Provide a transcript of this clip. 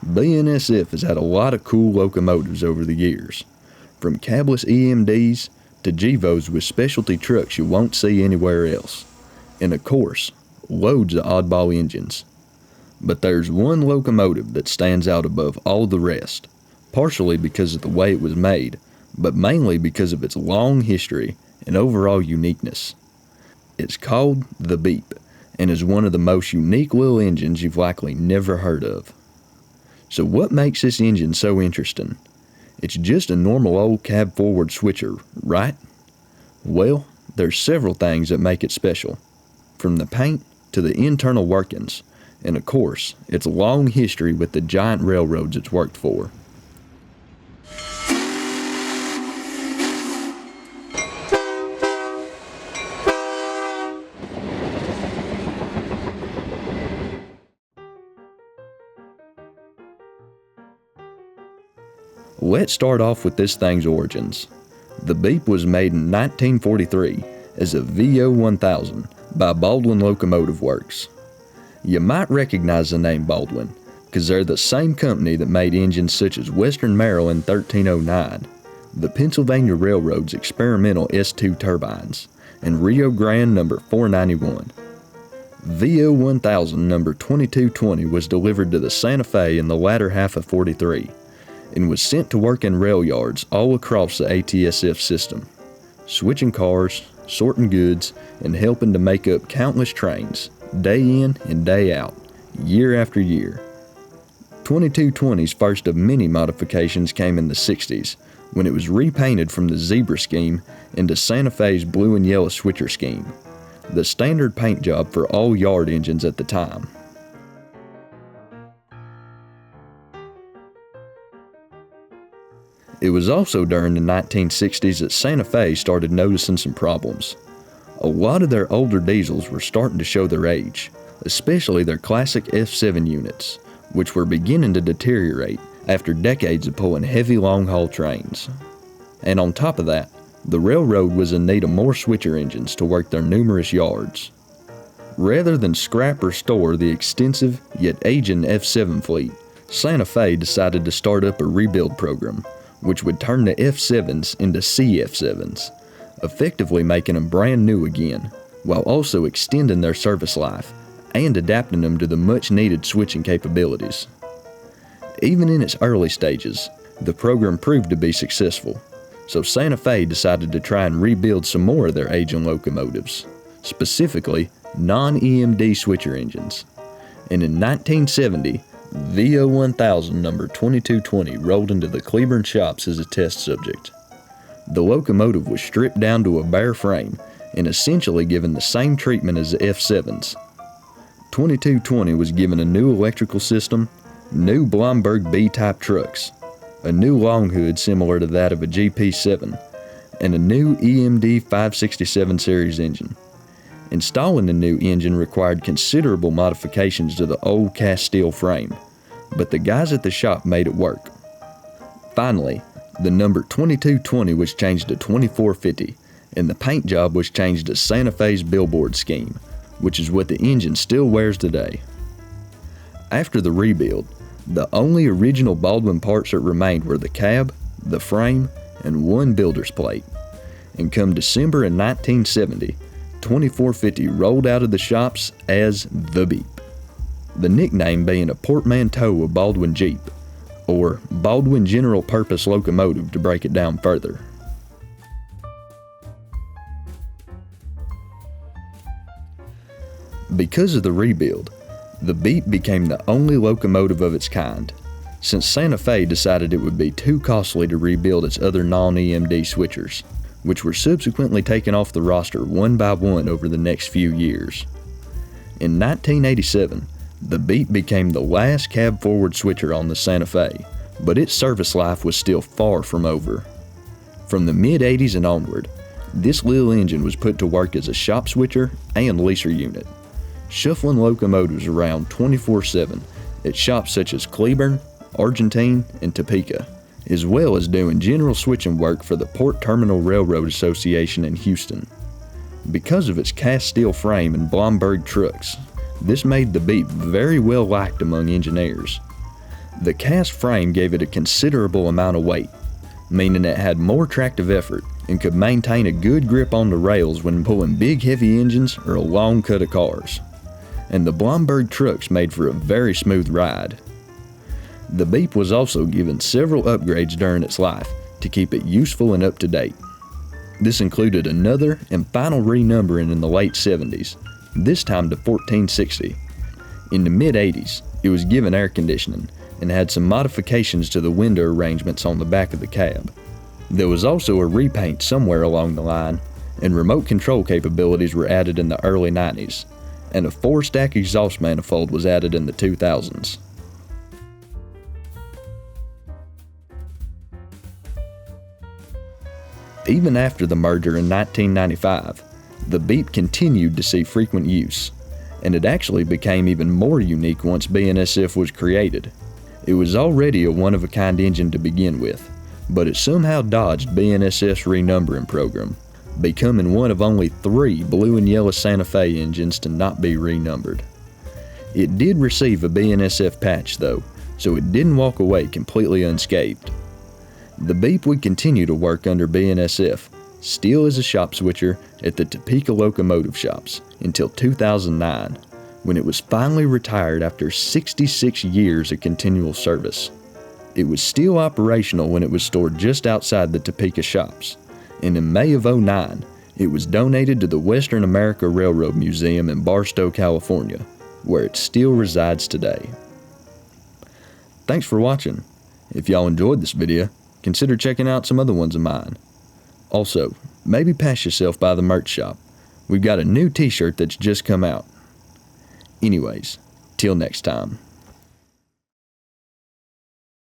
BNSF has had a lot of cool locomotives over the years, from cabless EMDs to GEVOs with specialty trucks you won't see anywhere else, and of course, loads of oddball engines. But there's one locomotive that stands out above all the rest, partially because of the way it was made, but mainly because of its long history and overall uniqueness. It's called the Beep, and is one of the most unique little engines you've likely never heard of. So what makes this engine so interesting? It's just a normal old cab forward switcher, right? Well, there's several things that make it special, from the paint to the internal workings, and of course, its long history with the giant railroads it's worked for. Let's start off with this thing's origins. The Beep was made in 1943 as a VO1000 by Baldwin Locomotive Works. You might recognize the name Baldwin, because they're the same company that made engines such as Western Maryland 1309, the Pennsylvania Railroad's experimental S2 turbines, and Rio Grande number 491. VO1000 number 2220 was delivered to the Santa Fe in the latter half of 43, and was sent to work in rail yards all across the ATSF system, switching cars, sorting goods, and helping to make up countless trains, day in and day out, year after year. 2220's first of many modifications came in the 60s, when it was repainted from the zebra scheme into Santa Fe's blue and yellow switcher scheme, the standard paint job for all yard engines at the time. It was also during the 1960s that Santa Fe started noticing some problems. A lot of their older diesels were starting to show their age, especially their classic F7 units, which were beginning to deteriorate after decades of pulling heavy long-haul trains. And on top of that, the railroad was in need of more switcher engines to work their numerous yards. Rather than scrap or store the extensive yet aging F7 fleet, Santa Fe decided to start up a rebuild program, which would turn the F7s into CF7s, effectively making them brand new again, while also extending their service life and adapting them to the much-needed switching capabilities. Even in its early stages, the program proved to be successful, so Santa Fe decided to try and rebuild some more of their aging locomotives, specifically non-EMD switcher engines. And in 1970, VO1000 number 2220 rolled into the Cleburne shops as a test subject. The locomotive was stripped down to a bare frame and essentially given the same treatment as the F7s. 2220 was given a new electrical system, new Blomberg B-type trucks, a new long hood similar to that of a GP7, and a new EMD 567 series engine. Installing the new engine required considerable modifications to the old cast steel frame, but the guys at the shop made it work. Finally, the number 2220 was changed to 2450, and the paint job was changed to Santa Fe's billboard scheme, which is what the engine still wears today. After the rebuild, the only original Baldwin parts that remained were the cab, the frame, and one builder's plate. And come December in 1970, 2450 rolled out of the shops as the Beep, the nickname being a portmanteau of Baldwin Jeep, or Baldwin General Purpose Locomotive to break it down further. Because of the rebuild, the Beep became the only locomotive of its kind, since Santa Fe decided it would be too costly to rebuild its other non-EMD switchers, which were subsequently taken off the roster one by one over the next few years. In 1987, the Beep became the last cab-forward switcher on the Santa Fe, but its service life was still far from over. From the mid-80s and onward, this little engine was put to work as a shop switcher and leaser unit, shuffling locomotives around 24/7 at shops such as Cleburne, Argentine, and Topeka, as well as doing general switching work for the Port Terminal Railroad Association in Houston. Because of its cast steel frame and Blomberg trucks, this made the Beep very well liked among engineers. The cast frame gave it a considerable amount of weight, meaning it had more tractive effort and could maintain a good grip on the rails when pulling big heavy engines or a long cut of cars. And the Blomberg trucks made for a very smooth ride. The Beep was also given several upgrades during its life to keep it useful and up to date. This included another and final renumbering in the late 70s, this time to 1460. In the mid-80s, it was given air conditioning and had some modifications to the window arrangements on the back of the cab. There was also a repaint somewhere along the line, and remote control capabilities were added in the early 90s, and a 4-stack exhaust manifold was added in the 2000s. Even after the merger in 1995, the Beep continued to see frequent use, and it actually became even more unique once BNSF was created. It was already a one-of-a-kind engine to begin with, but it somehow dodged BNSF's renumbering program, becoming one of only 3 blue and yellow Santa Fe engines to not be renumbered. It did receive a BNSF patch though, so it didn't walk away completely unscathed. The Beep would continue to work under BNSF, still as a shop switcher at the Topeka Locomotive shops until 2009, when it was finally retired after 66 years of continual service. It was still operational when it was stored just outside the Topeka shops, and in May of '09, it was donated to the Western America Railroad Museum in Barstow, California, where it still resides today. Thanks for watching. If y'all enjoyed this video, consider checking out some other ones of mine. Also, maybe pass yourself by the merch shop. We've got a new t-shirt that's just come out. Anyways, till next time.